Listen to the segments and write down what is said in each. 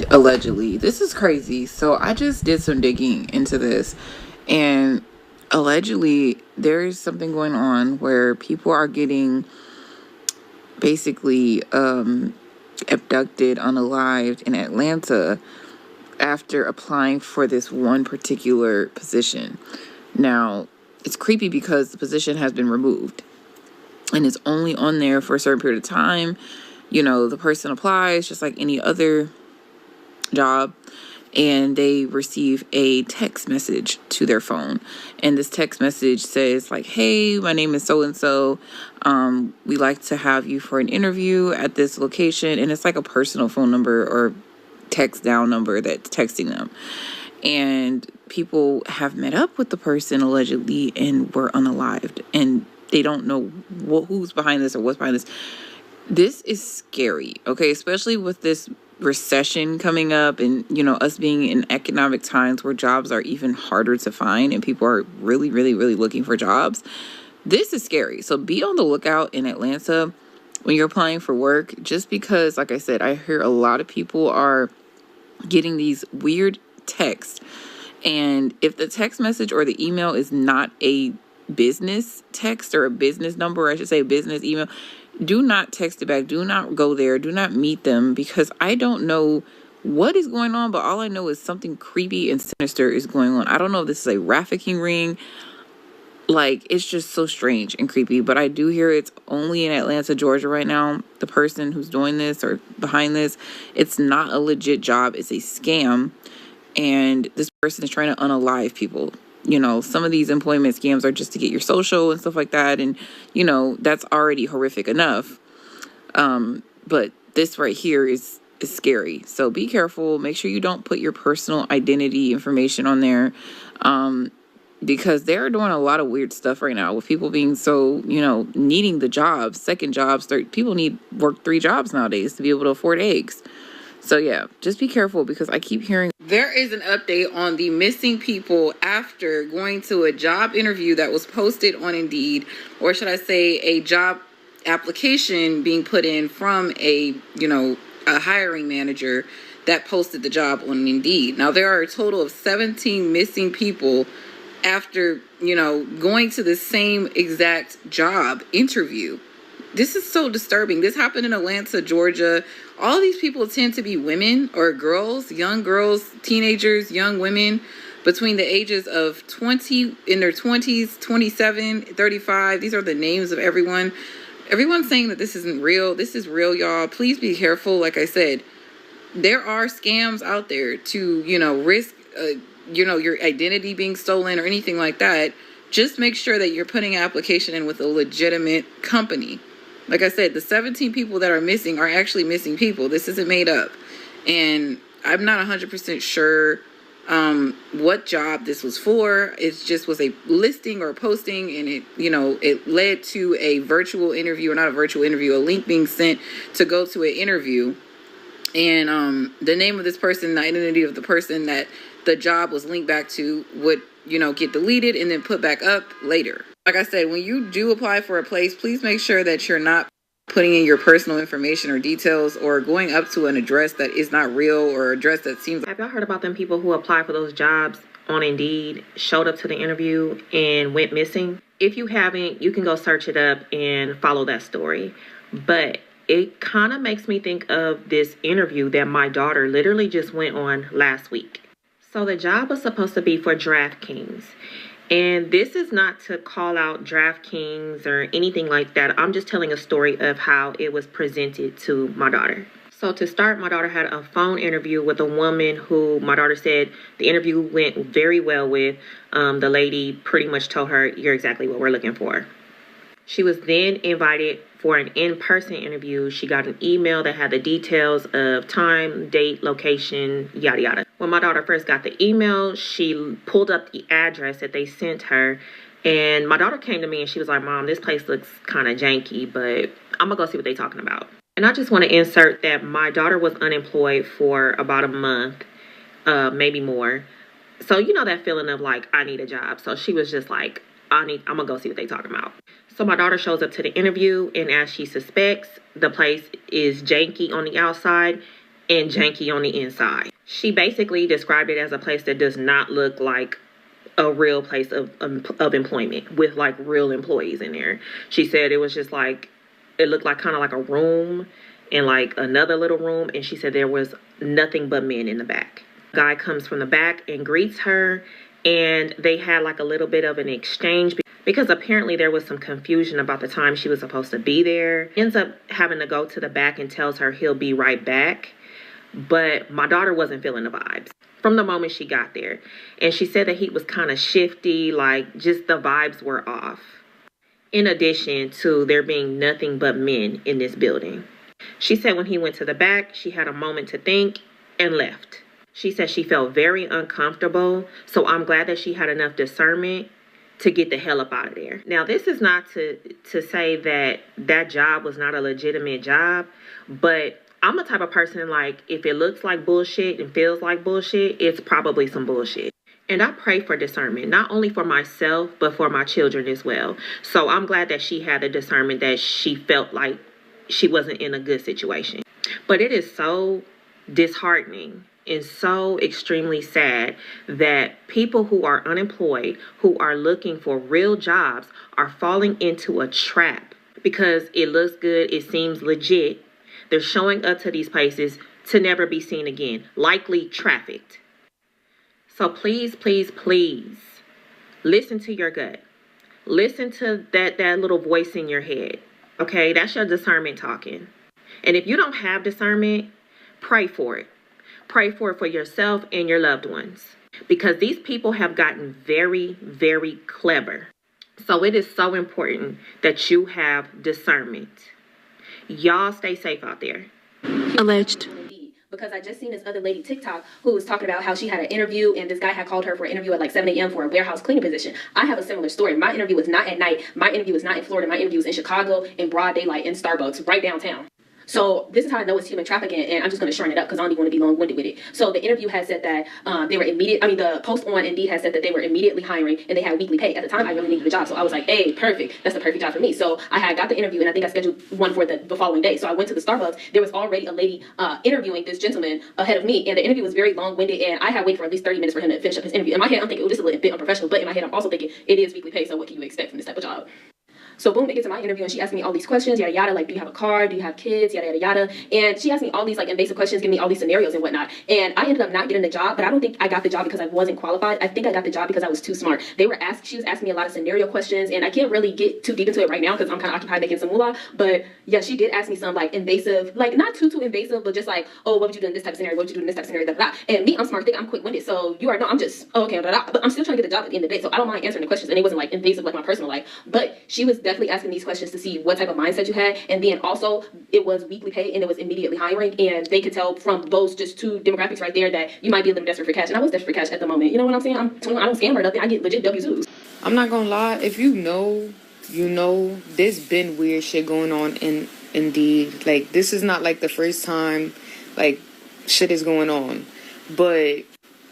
allegedly. This is crazy. So I just did some digging into this, and allegedly there is something going on where people are getting basically abducted, unalived in Atlanta after applying for this one particular position. Now, it's creepy because the position has been removed and it's only on there for a certain period of time. The person applies just like any other job, and they receive a text message to their phone, and this text message says like, hey, my name is so and so, we like to have you for an interview at this location. And it's like a personal phone number or text down number that's texting them, and people have met up with the person allegedly and were unalived, and they don't know who's behind this or what's behind this. This is scary, okay? Especially with this recession coming up, and us being in economic times where jobs are even harder to find and people are really, really, really looking for jobs. This is scary. So be on the lookout in Atlanta when you're applying for work, just because, like I said, I hear a lot of people are getting these weird texts. And if the text message or the email is not a business text or a business number, or I should say business email, do not text it back. Do not go there. Do not meet them, because I don't know what is going on, but all I know is something creepy and sinister is going on. I don't know if this is a trafficking ring. Like, it's just so strange and creepy, but I do hear it's only in Atlanta, Georgia right now. The person who's doing this or behind this, it's not a legit job. It's a scam. And this person is trying to unalive people. Some of these employment scams are just to get your social and stuff like that. And, that's already horrific enough. But this right here is scary. So be careful. Make sure you don't put your personal identity information on there. Because they're doing a lot of weird stuff right now with people being so, needing the jobs, second jobs. People need work 3 jobs nowadays to be able to afford eggs. So yeah, just be careful, because I keep hearing there is an update on the missing people after going to a job interview that was posted on Indeed, or should I say a job application being put in from a hiring manager that posted the job on Indeed. Now there are a total of 17 missing people after, going to the same exact job interview. This is so disturbing. This happened in Atlanta, Georgia. All these people tend to be women or girls, young girls, teenagers, young women between the ages of 20, in their 20s, 27, 35. These are the names of everyone. Everyone's saying that this isn't real. This is real, y'all. Please be careful. Like I said, there are scams out there to, risk, your identity being stolen or anything like that. Just make sure that you're putting an application in with a legitimate company. Like I said, the 17 people that are missing are actually missing people. This isn't made up. And I'm not 100% sure what job this was for. It just was a listing or a posting, and it led to a virtual interview, or not a virtual interview, a link being sent to go to an interview. And the name of this person, the identity of the person that the job was linked back to would, get deleted and then put back up later. Like I said, when you do apply for a place, please make sure that you're not putting in your personal information or details, or going up to an address that is not real, or address that seems. Have y'all heard about them people who apply for those jobs on Indeed, showed up to the interview and went missing? If you haven't, you can go search it up and follow that story. But it kind of makes me think of this interview that my daughter literally just went on last week. So the job was supposed to be for DraftKings. And this is not to call out DraftKings or anything like that. I'm just telling a story of how it was presented to my daughter. So to start, my daughter had a phone interview with a woman who my daughter said the interview went very well with. The lady pretty much told her, you're exactly what we're looking for. She was then invited for an in-person interview. She got an email that had the details of time, date, location, yada, yada. When my daughter first got the email, she pulled up the address that they sent her. And my daughter came to me and she was like, Mom, this place looks kind of janky, but I'm going to go see what they're talking about. And I just want to insert that my daughter was unemployed for about a month, maybe more. So you know that feeling of like, I need a job. So she was just like, I'm going to go see what they're talking about. So my daughter shows up to the interview, and as she suspects, the place is janky on the outside, and janky on the inside. She basically described it as a place that does not look like a real place of employment with like real employees in there. She said it was just like, it looked like kind of like a room and like another little room, and she said there was nothing but men in the back. Guy comes from the back and greets her, and they had like a little bit of an exchange because apparently there was some confusion about the time she was supposed to be there. Ends up having to go to the back and tells her he'll be right back. But my daughter wasn't feeling the vibes from the moment she got there. And she said that he was kind of shifty, like just the vibes were off. In addition to there being nothing but men in this building. She said when he went to the back, she had a moment to think and left. She said she felt very uncomfortable, so I'm glad that she had enough discernment to get the hell up out of there. Now, this is not to say that that job was not a legitimate job, but I'm the type of person, like, if it looks like bullshit and feels like bullshit, it's probably some bullshit. And I pray for discernment, not only for myself, but for my children as well. So I'm glad that she had the discernment that she felt like she wasn't in a good situation. But it is so disheartening and so extremely sad that people who are unemployed, who are looking for real jobs, are falling into a trap because it looks good, it seems legit. They're showing up to these places to never be seen again, likely trafficked. So please, please, please, listen to your gut. Listen to that little voice in your head. Okay, that's your discernment talking. And if you don't have discernment, pray for it. Pray for it for yourself and your loved ones. Because these people have gotten very, very clever. So it is so important that you have discernment. Y'all stay safe out there. Alleged. Because I just seen this other lady TikTok who was talking about how she had an interview and this guy had called her for an interview at like 7 a.m. for a warehouse cleaning position. I have a similar story. My interview was not at night. My interview was not in Florida. My interview was in Chicago in broad daylight in Starbucks right downtown. So this is how I know it's human trafficking, and I'm just going to shorten it up because I don't even want to be long-winded with it. So the interview had said that the post on Indeed had said that they were immediately hiring and they had weekly pay. At the time, I really needed a job, so I was like, hey, perfect. That's the perfect job for me. So I had got the interview, and I think I scheduled one for the following day. So I went to the Starbucks. There was already a lady interviewing this gentleman ahead of me, and the interview was very long-winded, and I had waited for at least 30 minutes for him to finish up his interview. In my head, I'm thinking, oh, this is a little bit unprofessional, but in my head, I'm also thinking it is weekly pay, so what can you expect from this type of job? So boom, it gets to my interview and she asked me all these questions, yada yada, like, do you have a car? Do you have kids? Yada yada yada. And she asked me all these like invasive questions, giving me all these scenarios and whatnot. And I ended up not getting the job, but I don't think I got the job because I wasn't qualified. I think I got the job because I was too smart. She was asking me a lot of scenario questions, and I can't really get too deep into it right now because I'm kind of occupied making some moolah. But yeah, she did ask me some like invasive, like not too invasive, but just like, oh, what would you do in this type of scenario? What would you do in this type of scenario? Da, da, da. And me, I'm smart, I'm quick-winded. So you already know I'm just, oh, okay, da, da, da. But I'm still trying to get the job at the end of the day. So I don't mind answering the questions. And it wasn't like invasive like my personal life. But she was definitely asking these questions to see what type of mindset you had. And then also it was weekly pay and it was immediately hiring, and they could tell from those just two demographics right there that you might be a little desperate for cash. And I was desperate for cash at the moment. You know what I'm saying? I don't scam or nothing. I get legit W2s. I'm not gonna lie, if you know, there's been weird shit going on in Indeed. Like, this is not like the first time like shit is going on. But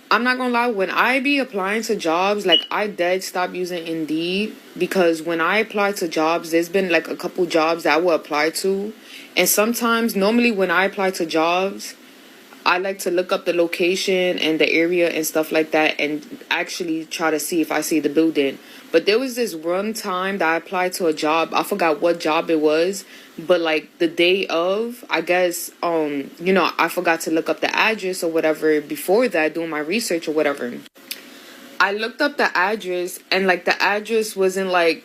I'm not gonna lie, when I be applying to jobs, like, I dead stop using Indeed, because when I apply to jobs, there's been like a couple jobs that I will apply to, and sometimes, normally when I apply to jobs, I like to look up the location and the area and stuff like that and actually try to see if I see the building. But there was this one time that I applied to a job. I forgot what job it was, but like the day of, I guess, I forgot to look up the address or whatever before that, doing my research or whatever. I looked up the address and like the address wasn't like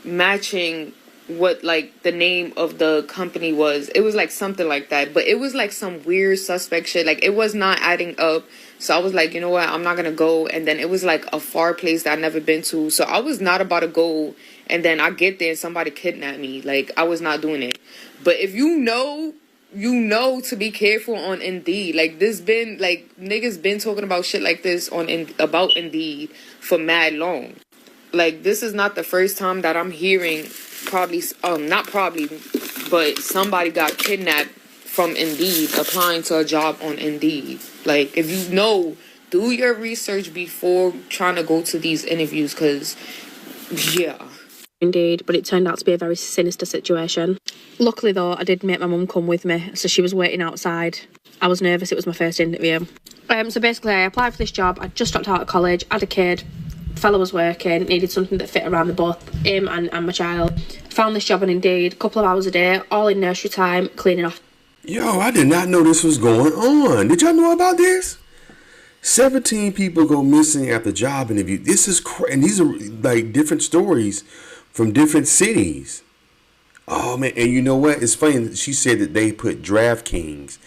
matching what like the name of the company was. It was like something like that, but it was like some weird suspect shit. Like, it was not adding up. So I was like, you know what, I'm not gonna go. And then it was like a far place that I'd never been to, so I was not about to go. And then I get there and somebody kidnapped me. Like, I was not doing it. But if you know to be careful on Indeed. Like, this been like, niggas been talking about shit like this about Indeed for mad long. Like, this is not the first time that I'm hearing not probably, but somebody got kidnapped from Indeed applying to a job on Indeed. Like, if you know, do your research before trying to go to these interviews, because, yeah. Indeed, but it turned out to be a very sinister situation. Luckily, though, I did make my mum come with me, so she was waiting outside. I was nervous. It was my first interview. So basically, I applied for this job. I just dropped out of college, had a kid. Fella was working, needed something that fit around the both him and my child. Found this job on Indeed, a couple of hours a day, all in nursery time, cleaning off. Yo, I did not know this was going on. Did y'all know about this? 17 people go missing after job interview. This is and these are like different stories from different cities. Oh man, and you know what? It's funny. She said that they put DraftKings,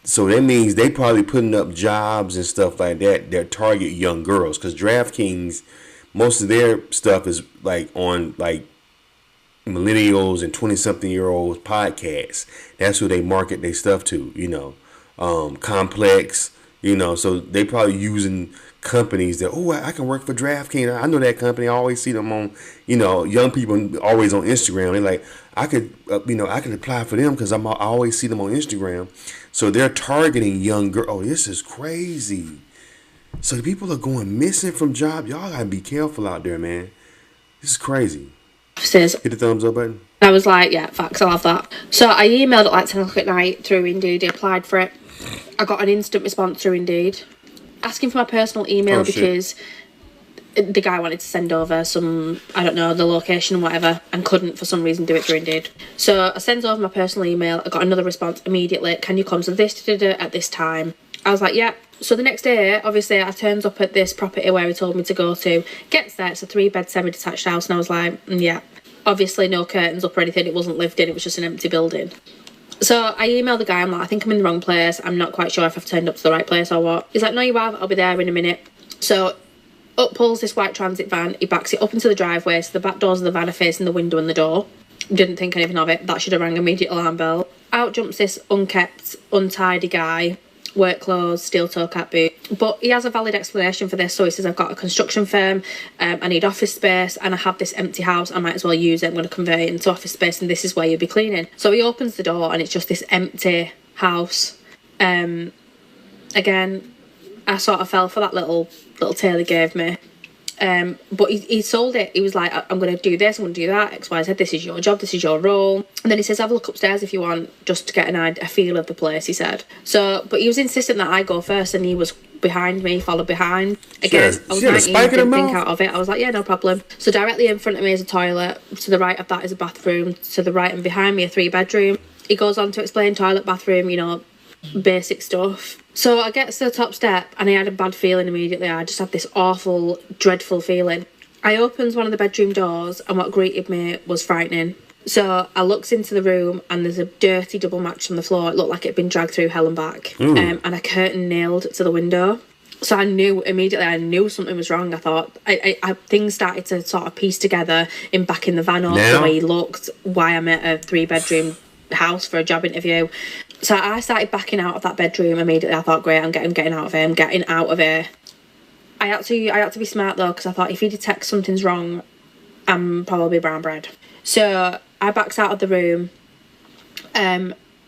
so that means they probably putting up jobs and stuff like that that target young girls. Because DraftKings, most of their stuff is like on like millennials and 20-something-year-olds podcasts. That's who they market their stuff to. Complex. So they probably using companies that, I can work for DraftKings. I know that company. I always see them on, young people always on Instagram. They're like, I could apply for them because I always see them on Instagram. So they're targeting young girls. Oh, this is crazy. So the people are going missing from jobs. Y'all gotta be careful out there, man. This is crazy. Offices. Hit the thumbs up button. I was like, yeah, facts, I'll have that. So I emailed at like 10 o'clock at night through Indeed. I applied for it. I got an instant response through Indeed asking for my personal email because the guy wanted to send over some, I don't know, the location and whatever, and couldn't for some reason do it through Indeed. So I sent over my personal email. I got another response immediately. Can you come to this at this time? I was like, yeah. So the next day, obviously, I turns up at this property where he told me to go to. Gets there, it's a 3-bed semi-detached house, and I was like, yeah. Obviously, no curtains up or anything. It wasn't lived in. It was just an empty building. So I emailed the guy. I'm like, I think I'm in the wrong place. I'm not quite sure if I've turned up to the right place or what. He's like, no, you have. I'll be there in a minute. So up pulls this white transit van. He backs it up into the driveway. So the back doors of the van are facing the window and the door. Didn't think anything of it. That should have rang immediate alarm bell. Out jumps this unkept, untidy guy. Work clothes, steel toe cap boot. But he has a valid explanation for this. So he says, I've got a construction firm, I need office space, and I have this empty house. I might as well use it. I'm going to convert it into office space, and this is where you'll be cleaning. So he opens the door, and it's just this empty house. Again, I sort of fell for that little tale he gave me. But he sold it. He was like, I'm going to do this, I'm going to do that, X, Y, Z, this is your job, this is your role. And then he says, have a look upstairs if you want, just to get a feel of the place, he said. So, but he was insistent that I go first, and he was behind me, followed behind. Again, I was 19, didn't think out of it. I was like, yeah, no problem. So directly in front of me is a toilet. To the right of that is a bathroom. To the right and behind me, a 3-bedroom. He goes on to explain toilet, bathroom, basic stuff. So I get to the top step, and I had a bad feeling immediately. I just had this awful, dreadful feeling. I opens one of the bedroom doors, and what greeted me was frightening. So I looked into the room, and there's a dirty double mattress on the floor. It looked like it'd been dragged through hell and back. And a curtain nailed to the window. So I knew immediately, something was wrong. I thought, things started to sort of piece together back in the van up, the way he looked, why I'm at a 3-bedroom house for a job interview. So I started backing out of that bedroom immediately. I thought, great, I'm getting out of here. I'm getting out of here. I had to be smart though, because I thought if he detects something's wrong, I'm probably brown bread. So I backed out of the room.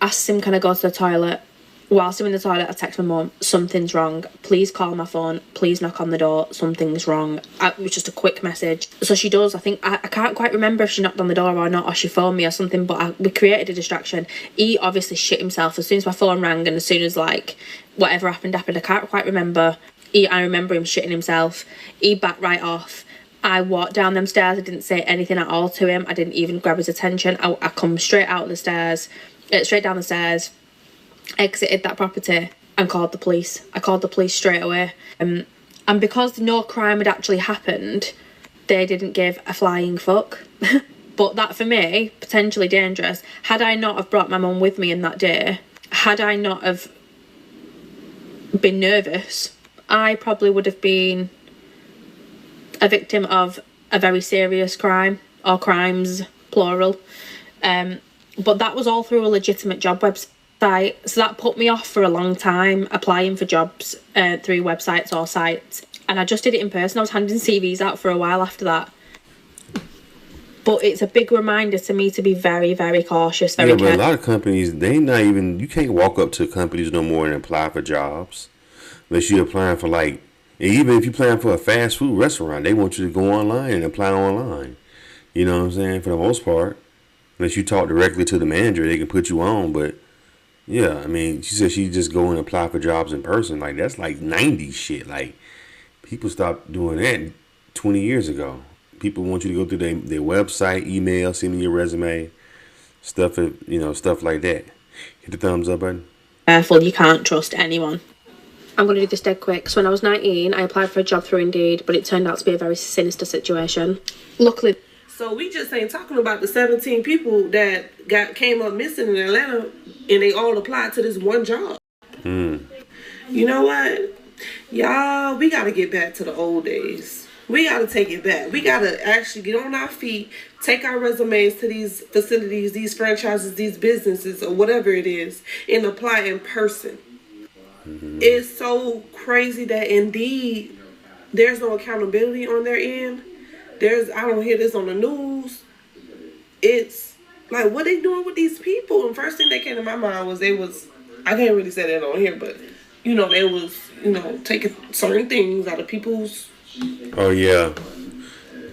Asked him, can I go to the toilet? Whilst I'm in the toilet, I text my mum, something's wrong. Please call my phone. Please knock on the door. Something's wrong. It was just a quick message. So she does. I think, I can't quite remember if she knocked on the door or not, or she phoned me or something, but we created a distraction. He obviously shit himself as soon as my phone rang, and as soon as, whatever happened. I can't quite remember. I remember him shitting himself. He backed right off. I walked down them stairs. I didn't say anything at all to him. I didn't even grab his attention. I come straight down the stairs, exited that property and called the police. I called the police straight away. And because no crime had actually happened, they didn't give a flying fuck. But that, for me, potentially dangerous. Had I not have brought my mum with me in that day, had I not have been nervous, I probably would have been a victim of a very serious crime, or crimes, plural. But that was all through a legitimate job website. So that put me off for a long time applying for jobs through websites or sites. And I just did it in person. I was handing CVs out for a while after that. But it's a big reminder to me to be very, very cautious, very careful. But a lot of companies, you can't walk up to companies no more and apply for jobs. Unless you're applying for even if you're applying for a fast food restaurant, they want you to go online and apply online. You know what I'm saying? For the most part. Unless you talk directly to the manager, they can put you on. But yeah, I mean, she said she just go and apply for jobs in person. Like, that's like 90s shit. Like, people stopped doing that 20 years ago. People want you to go through their website, email, send me your resume, stuff, stuff like that. Hit the thumbs up button. Careful, you can't trust anyone. I'm going to do this dead quick. So when I was 19, I applied for a job through Indeed, but it turned out to be a very sinister situation. Luckily... So we just ain't talking about the 17 people that came up missing in Atlanta, and they all applied to this one job. You know what? Y'all, we got to get back to the old days. We got to take it back. We got to actually get on our feet, take our resumes to these facilities, these franchises, these businesses, or whatever it is, and apply in person. It's so crazy that Indeed, there's no accountability on their end. I don't hear this on the news. It's like, what they doing with these people? And first thing that came to my mind was I can't really say that on here, but they was, taking certain things out of people's. Oh yeah,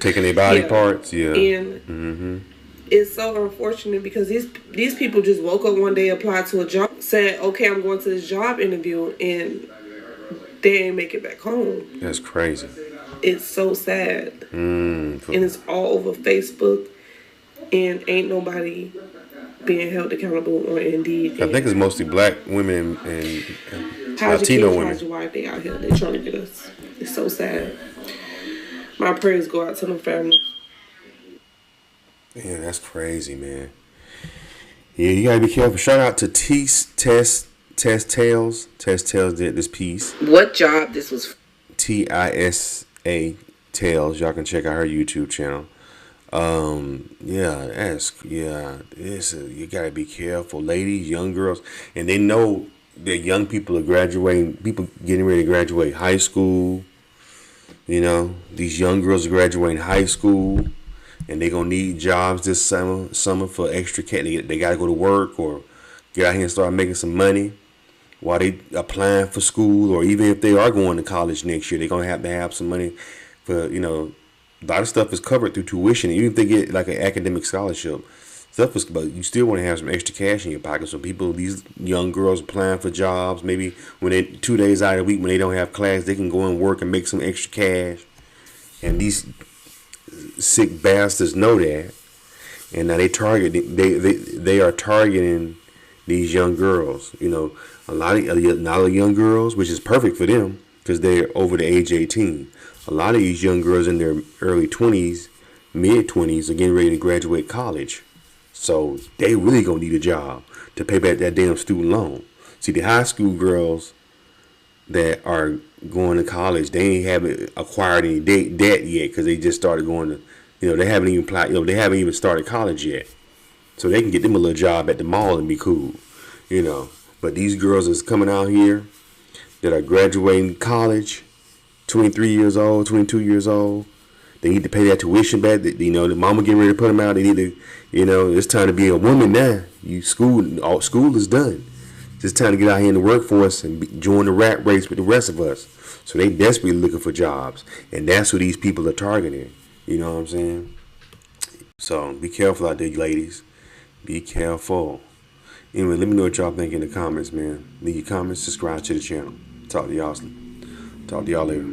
taking their body parts. Yeah, and it's so unfortunate because these people just woke up one day, applied to a job, said, okay, I'm going to this job interview, and they ain't make it back home. That's crazy. It's so sad. And it's all over Facebook, and ain't nobody being held accountable on Indeed. I think it's mostly black women and Latino women. How's your wife? They out here. They trying to get us. It's so sad. My prayers go out to them families. Yeah, that's crazy, man. Yeah, you gotta be careful. Shout out to Tess Tales. Tess Tales did this piece. What job this was? TISA Tales. Y'all can check out her YouTube channel. You gotta be careful, ladies, young girls, and they know that young people are graduating. People getting ready to graduate high school. These young girls are graduating high school, and they're gonna need jobs this summer for extra cash. They gotta go to work or get out here and start making some money while they applying for school, or even if they are going to college next year, they're gonna have to have some money for, a lot of stuff is covered through tuition. Even if they get like an academic scholarship, but you still want to have some extra cash in your pocket. So these young girls applying for jobs, maybe when they 2 days out of the week when they don't have class, they can go and work and make some extra cash. And these sick bastards know that, and now they are targeting these young girls. A lot of young girls, which is perfect for them because they're over the age 18. A lot of these young girls in their early 20s, mid 20s, are getting ready to graduate college. So they really gonna need a job to pay back that damn student loan. See, the high school girls that are going to college, they haven't acquired any debt yet because they just started going to, they haven't even started college yet. So they can get them a little job at the mall and be cool, But these girls is coming out here that are graduating college, 23 years old, 22 years old. They need to pay that tuition back. The mama getting ready to put them out. They need to, it's time to be a woman now. School is done. It's time to get out here in the workforce and join the rat race with the rest of us. So they desperately looking for jobs. And that's who these people are targeting. You know what I'm saying? So be careful out there, ladies. Be careful. Anyway, let me know what y'all think in the comments, man. Leave your comments, subscribe to the channel. Talk to y'all later.